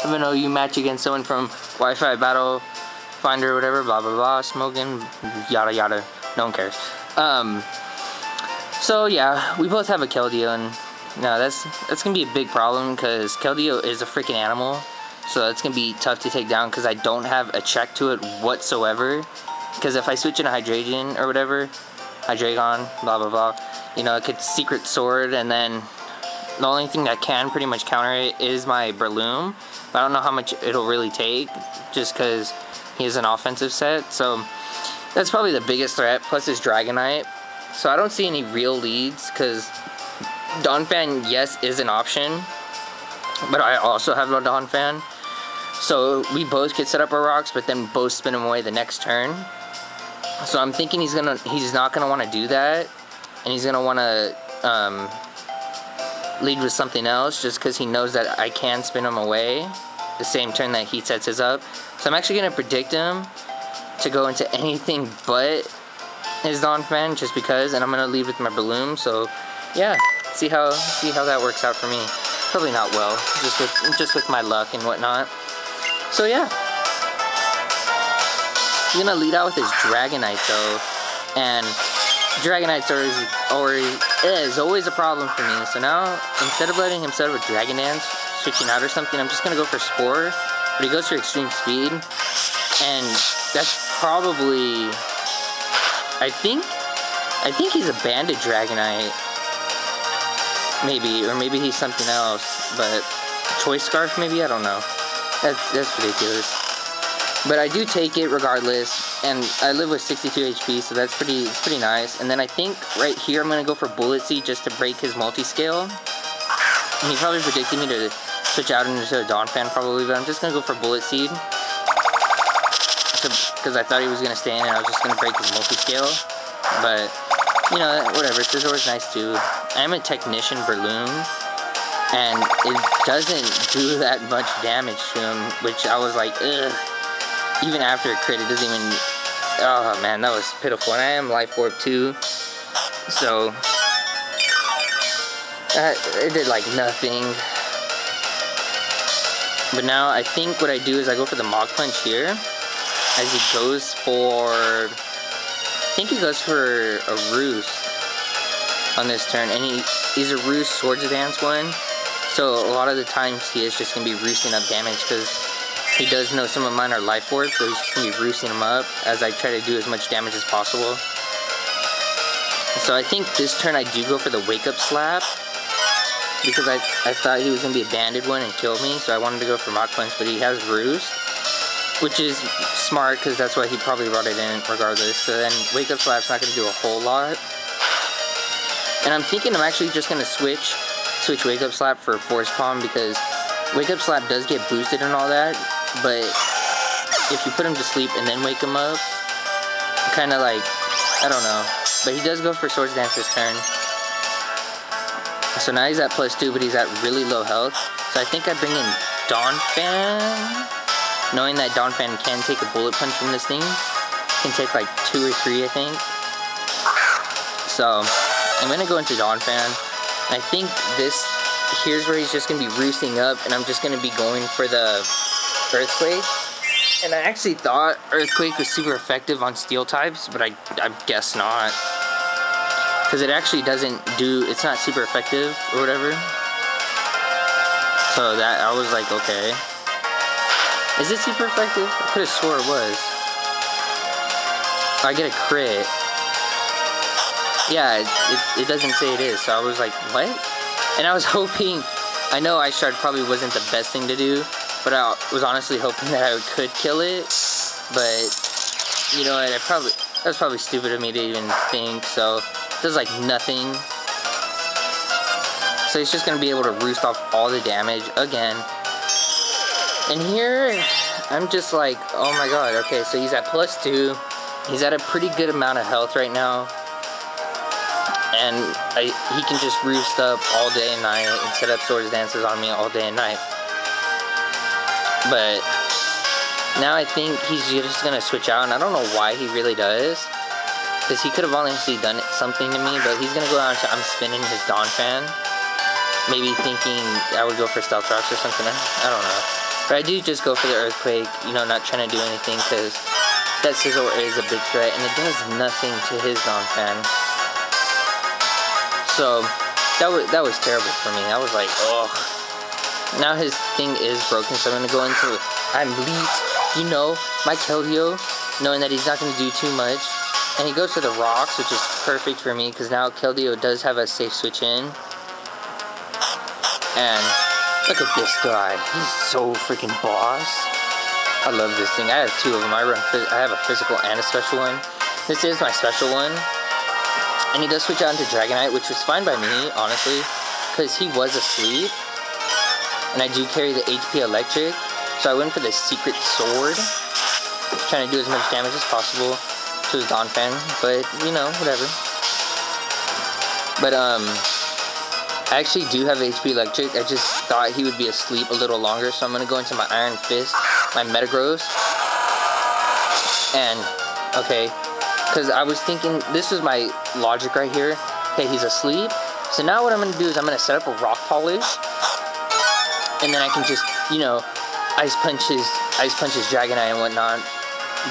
Even though you match against someone from Wi-Fi Battle Finder or whatever, blah blah blah, smoking, yada yada, no one cares. So yeah, we both have a Keldeo, and no, that's gonna be a big problem because Keldeo is a freaking animal. So that's gonna be tough to take down because I don't have a check to it whatsoever. Because if I switch into Hydreigon or whatever, Hydreigon, blah blah blah, you know, it could Secret Sword, and then the only thing that can pretty much counter it is my Breloom. But I don't know how much it'll really take, just because he has an offensive set. So that's probably the biggest threat, plus his Dragonite. So I don't see any real leads, because Donphan, yes, is an option, but I also have a Donphan. So we both could set up our rocks, but then both spin him away the next turn. So I'm thinking he's not gonna want to do that, and he's gonna want to lead with something else, just because he knows that I can spin him away the same turn that he sets his up. So I'm actually gonna predict him to go into anything but his Donphan, just because, and I'm gonna lead with my Breloom. So yeah, see how that works out for me. Probably not well, just with my luck and whatnot. So yeah, he's gonna lead out with his Dragonite though, and Dragonite's is always a problem for me. So now, instead of letting him set up a Dragon Dance, switching out or something, I'm just gonna go for Spore. But he goes for Extreme Speed, and that's probably, I think he's a Banded Dragonite, maybe, or maybe he's something else. But Choice Scarf, maybe, I don't know. That's ridiculous. But I do take it regardless, and I live with 62 HP, so that's pretty nice. And then I think right here I'm gonna go for Bullet Seed just to break his multi-scale. And he probably predicted me to switch out into a Donphan probably, but I'm just gonna go for Bullet Seed, because I thought he was gonna stay in and I was just gonna break his multi-scale. But you know, whatever. Scizor's nice too. I am a Technician Breloom, and it doesn't do that much damage to him, which I was like, ugh. Even after a crit, it doesn't even... Oh man, that was pitiful. And I am Life Orb too, so it did like nothing. But now I think what I do is I go for the Mach Punch here, as he goes for... I think he goes for a Roost on this turn, and he's a Roost Swords Dance one. So a lot of the times he is just gonna be roosting up damage, because he does know some of mine are Life Orbs, so he's just going to be roosting them up as I try to do as much damage as possible. So I think this turn I do go for the Wake Up Slap, because I thought he was going to be a banded one and kill me, so I wanted to go for Mach Punch, but he has Roost, which is smart, because that's why he probably brought it in regardless. So then Wake Up Slap's not going to do a whole lot. And I'm thinking I'm actually just going to switch Wake Up Slap for Force Palm, because Wake Up Slap does get boosted and all that, but if you put him to sleep and then wake him up, kind of like, I don't know. But he does go for Swords Dance this turn. So now he's at +2, but he's at really low health. So I think I bring in Donphan, knowing that Donphan can take a Bullet Punch from this thing. Can take like 2 or 3, I think. So I'm gonna go into Donphan. I think here's where he's just gonna be roosting up, and I'm just gonna be going for the Earthquake. And I actually thought Earthquake was super effective on Steel types, but I guess not, because it actually doesn't do, it's not super effective or whatever. So that, I was like, okay, is it super effective? I could have swore it was. I get a crit. Yeah, it doesn't say it is, so I was like, what? And I was hoping, I know Ice Shard probably wasn't the best thing to do, but I was honestly hoping that I could kill it. But, you know what, that was probably stupid of me to even think, so it does like nothing. So he's just going to be able to roost off all the damage again. And here, I'm just like, oh my god, okay, so he's at +2. He's at a pretty good amount of health right now. And he can just roost up all day and night and set up Swords Dances on me all day and night. But now I think he's just going to switch out, and I don't know why he really does, because he could have honestly done something to me, but he's going to go out to I'm spinning his Donphan, maybe thinking I would go for Stealth Rocks or something. I don't know. But I do just go for the Earthquake, you know, not trying to do anything, because that Scizor is a big threat, and it does nothing to his Donphan. So, that was terrible for me. I was like, ugh. Now his thing is broken, so I'm going to go into, I'm Leet, you know, my Keldeo, knowing that he's not going to do too much. And he goes for the Rocks, which is perfect for me, because now Keldeo does have a safe switch in. And look at this guy. He's so freaking boss. I love this thing. I have two of them. I have a physical and a special one. This is my special one. And he does switch out into Dragonite, which was fine by me, honestly, because he was asleep. And I do carry the HP Electric, so I went for the Secret Sword, trying to do as much damage as possible to his Donphan, but, you know, whatever. But, I actually do have HP Electric. I just thought he would be asleep a little longer, so I'm going to go into my Iron Fist, my Metagross. And, okay, because I was thinking, this was my logic right here. Okay, he's asleep. So now what I'm going to do is I'm going to set up a Rock Polish. And then I can just, you know, ice punches Dragonite and whatnot.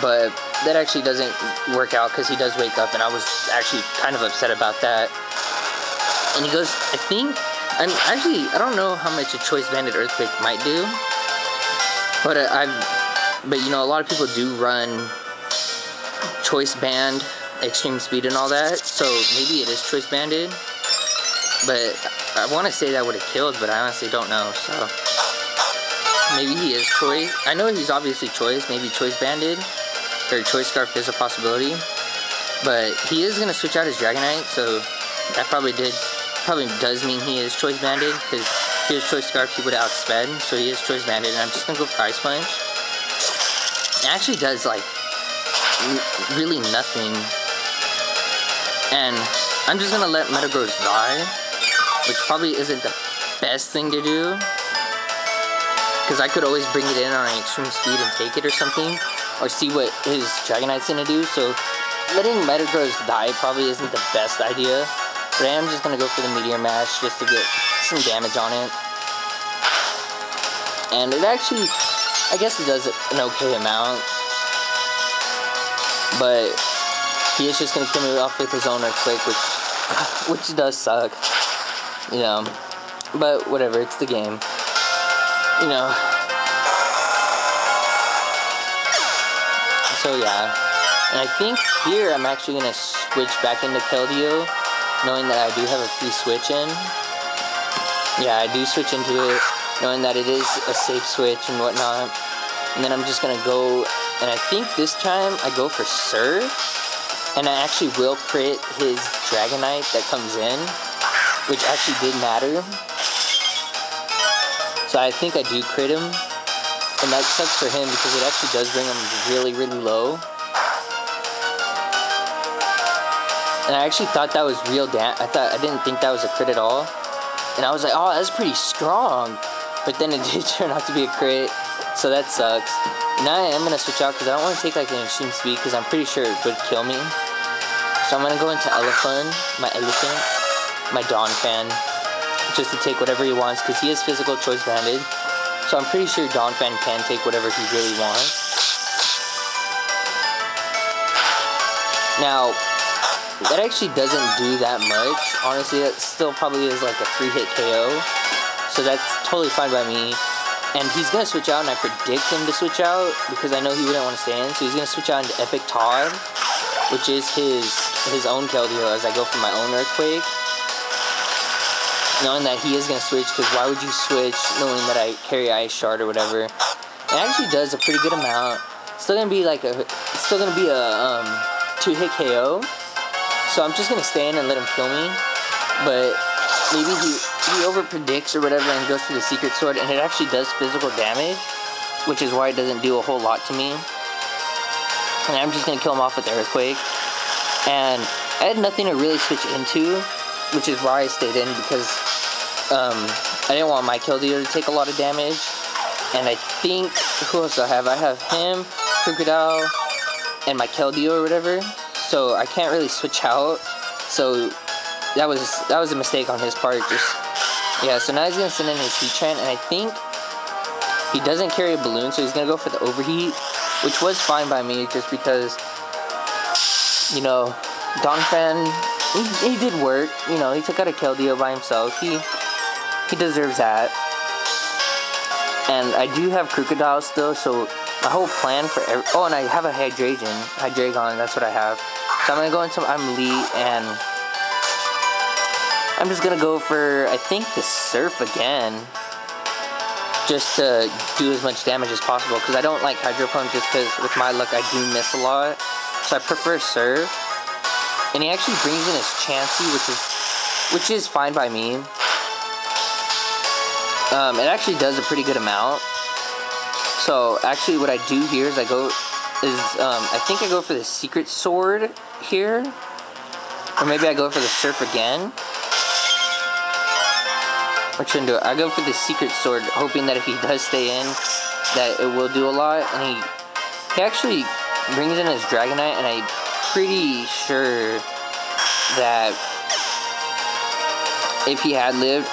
But that actually doesn't work out because he does wake up, and I was actually kind of upset about that. And he goes, I don't know how much a Choice Banded Earthquake might do. But but you know, a lot of people do run Choice Band, Extreme Speed and all that. So maybe it is Choice Banded. But I want to say that would have killed, but I honestly don't know, so maybe he is Choice. I know he's obviously Choice, maybe Choice Banded, or Choice Scarf is a possibility, but he is going to switch out his Dragonite, so that probably does mean he is Choice Banded, because if he was Choice Scarf, he would have outsped, so he is Choice Banded, and I'm just going to go for Ice Punch. It actually does, like, really nothing, and I'm just going to let Metagross die, which probably isn't the best thing to do, because I could always bring it in on an extreme speed and take it or something, or see what his Dragonite's gonna do. So letting Metagross die probably isn't the best idea, but I am just gonna go for the Meteor Mash just to get some damage on it. And it actually, I guess it does an okay amount, but he is just gonna kill me off with his own Earthquake, which does suck. You know, but whatever, it's the game, you know. So yeah, and I think here I'm actually going to switch back into Keldeo, knowing that I do have a free switch in. Yeah, I do switch into it, knowing that it is a safe switch and whatnot. And then I'm just going to go, and I think this time I go for Surf, and I actually will crit his Dragonite that comes in, which actually did matter. So I think I do crit him, and that sucks for him because it actually does bring him really, really low. And I actually thought that was real I didn't think that was a crit at all. And I was like, oh, that's pretty strong. But then it did turn out to be a crit, so that sucks. Now I am going to switch out because I don't want to take like an extreme speed because I'm pretty sure it would kill me. So I'm going to go into my Elephant. My Donphan, just to take whatever he wants, because he is physical Choice Banded, so I'm pretty sure Donphan can take whatever he really wants. Now, that actually doesn't do that much, honestly. That still probably is like a 3-hit KO, so that's totally fine by me. And he's going to switch out, and I predict him to switch out, because I know he wouldn't want to stay in, so he's going to switch out into Epic Todd, which is his own Keldeo, as I go for my own Earthquake. Knowing that he is going to switch, because why would you switch knowing that I carry Ice Shard or whatever. It actually does a pretty good amount. It's still going to be a 2-hit KO. So I'm just going to stay in and let him kill me. But maybe he over predicts or whatever and goes for the Secret Sword, and it actually does physical damage, which is why it doesn't do a whole lot to me. And I'm just going to kill him off with the Earthquake. And I had nothing to really switch into, which is why I stayed in, because I didn't want my Keldeo to take a lot of damage. And I think, who else do I have? I have him, Crocodile, and my Keldeo or whatever. So I can't really switch out. So that was a mistake on his part. Yeah, so now he's going to send in his Heatran, and I think He doesn't carry a balloon, so he's gonna go for the overheat, which was fine by me, just because, you know, Donphan, he did work. You know, he took out a Keldeo by himself. He deserves that. And I do have Crocodile still, so my whole plan for oh, and I have a Hydreigon, that's what I have. So I'm gonna go into Elite, and I'm just gonna go for, I think, the Surf again, just to do as much damage as possible, because I don't like Hydro Pump, just because with my luck I do miss a lot. So I prefer Surf. And he actually brings in his Chansey, which is fine by me. It actually does a pretty good amount. So actually what I do here is I think I go for the Secret Sword here. Or maybe I go for the Surf again. Which one do I go for the Secret Sword, hoping that if he does stay in, that it will do a lot. And he actually brings in his Dragonite, and I'm pretty sure that if he had lived,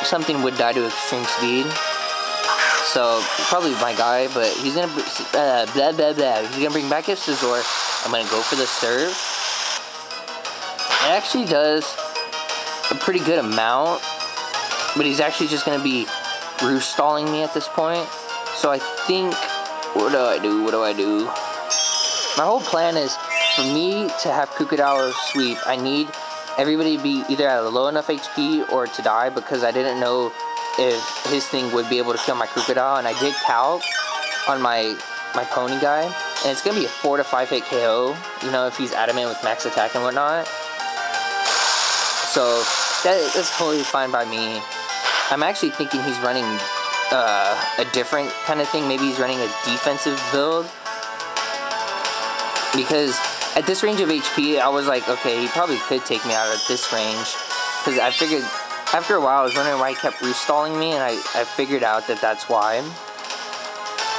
something would die to extreme speed. So probably my guy, but he's gonna He's gonna bring back his Scizor. I'm gonna go for the Surf. It actually does a pretty good amount, but he's actually just gonna be roost stalling me at this point. So I think, what do I do? My whole plan is for me to have Crocodile sweep. I need everybody to be either at a low enough HP or to die, because I didn't know if his thing would be able to kill my Crocodile, and I did calc on my pony guy, and it's gonna be a 4 to 5 hit KO, you know, if he's adamant with max attack and whatnot. So that's totally fine by me. I'm actually thinking he's running a different kind of thing. Maybe he's running a defensive build, because at this range of HP, I was like, okay, he probably could take me out at this range, because I figured after a while I was wondering why he kept roost stalling me, and I figured out that that's why,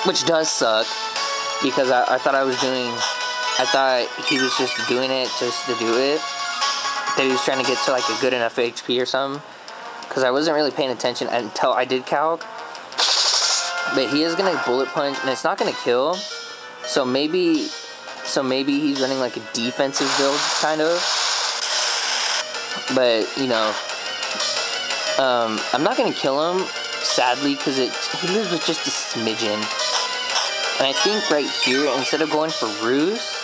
which does suck, because I thought he was just doing it just to do it, that he was trying to get to like a good enough HP or something, because I wasn't really paying attention until I did calc. But he is gonna Bullet Punch, and it's not gonna kill, so maybe he's running like a defensive build, kind of. But, you know, I'm not gonna kill him, sadly, because he lives with just a smidgen. And I think right here, instead of going for Roost,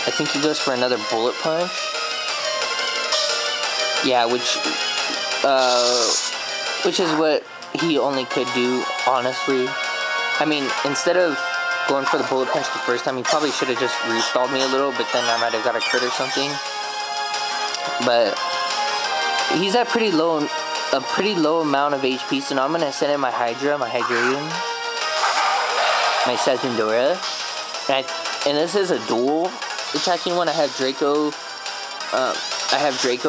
I think he goes for another Bullet Punch. Yeah, which is what he only could do, honestly. I mean, instead of going for the Bullet Punch the first time, he probably should have just restalled me a little, but then I might have got a crit or something. But he's at a pretty low amount of HP, so now I'm gonna send in my Hydreigon, my Sazendora, and this is a dual attacking one. I have Draco,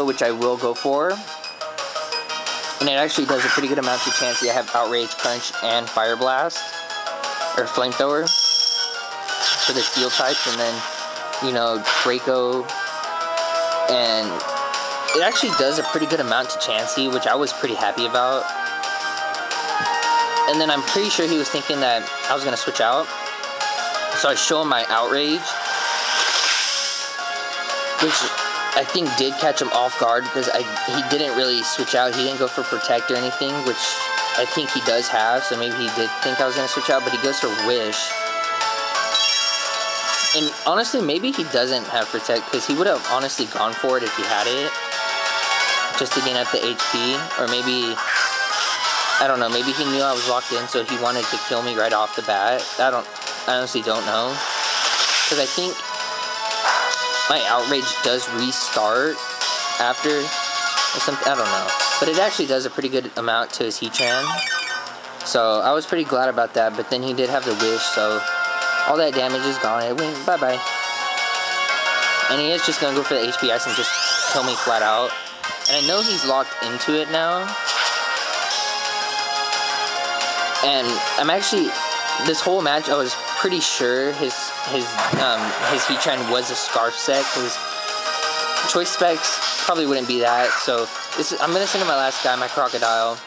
which I will go for, and it actually does a pretty good amount to Chansey. I have Outrage, Crunch, and Fire Blast, or Flamethrower for the Steel types, and then, you know, Draco, and it actually does a pretty good amount to Chansey, which I was pretty happy about. And then I'm pretty sure he was thinking that I was gonna switch out, so I show him my Outrage, which I think did catch him off guard, because he didn't really switch out. He didn't go for Protect or anything, which I think he does have, so maybe he did think I was going to switch out, but he goes for Wish. And honestly, maybe he doesn't have Protect, because he would have honestly gone for it if he had it, just to gain up the HP, or maybe, I don't know, maybe he knew I was locked in, so he wanted to kill me right off the bat. I honestly don't know, because I think my Outrage does restart after or something, I don't know. But it actually does a pretty good amount to his Heatran. So I was pretty glad about that, but then he did have the Wish, so all that damage is gone. It went bye-bye. And he is just going to go for the HP Ice and just kill me flat out. And I know he's locked into it now. And I'm actually, this whole match, I was pretty sure his Heatran was a Scarf set, because choice specs probably wouldn't be that. So I'm gonna send in my last guy, my Crocodile,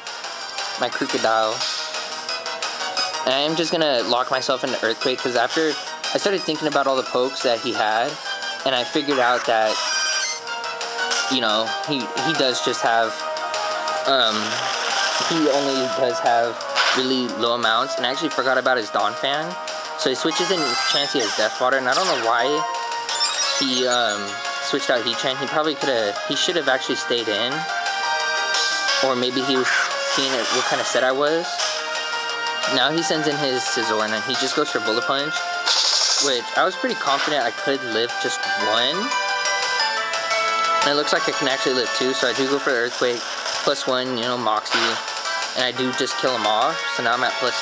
And I am just gonna lock myself into Earthquake because after I started thinking about all the pokes that he had, and I figured out that, you know, he does just have, he only does have really low amounts, and I actually forgot about his Dawn Fan. So he switches in Chansey as Death Water, and I don't know why he switched out Heatran. He should have actually stayed in, or maybe he was seeing what kind of set I was. Now he sends in his Scizor, and then he just goes for Bullet Punch, which I was pretty confident I could live just one. And it looks like I can actually live two, so I do go for Earthquake, +1, you know, Moxie, and I do just kill him off, so now I'm at +2.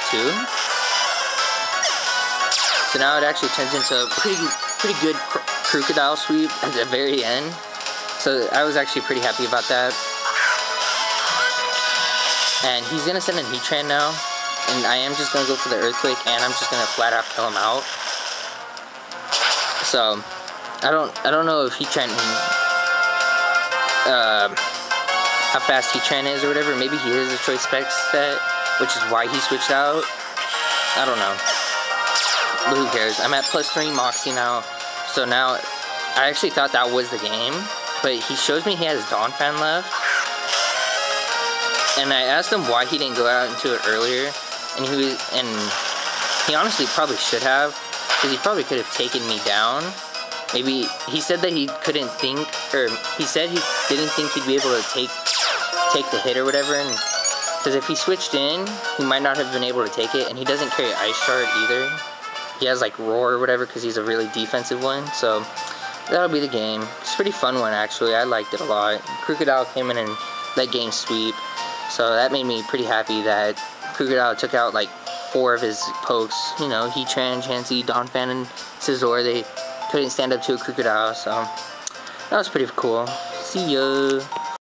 So now it actually turns into a pretty good Crocodile sweep at the very end. So I was actually pretty happy about that. And he's gonna send in Heatran now, and I am just gonna go for the Earthquake, and I'm just gonna flat out kill him out. So I don't know if Heatran, how fast Heatran is or whatever. Maybe he is a Choice Spec set, which is why he switched out. I don't know. But who cares? I'm at +3 Moxie now. So now, I actually thought that was the game, but he shows me he has Dawn Fan left. And I asked him why he didn't go out into it earlier, and he honestly probably should have, because he probably could have taken me down. Maybe, he said that he couldn't think, or he said he didn't think he'd be able to take the hit or whatever, and because if he switched in, he might not have been able to take it, and he doesn't carry Ice Shard either. He has like Roar or whatever because he's a really defensive one, so that'll be the game. It's a pretty fun one actually, I liked it a lot. Crocodile came in and let game sweep, so that made me pretty happy that Crocodile took out like 4 of his pokes. You know, Heatran, Chansey, Dawn Fan, and Scizor, they couldn't stand up to a Crocodile, so that was pretty cool. See ya!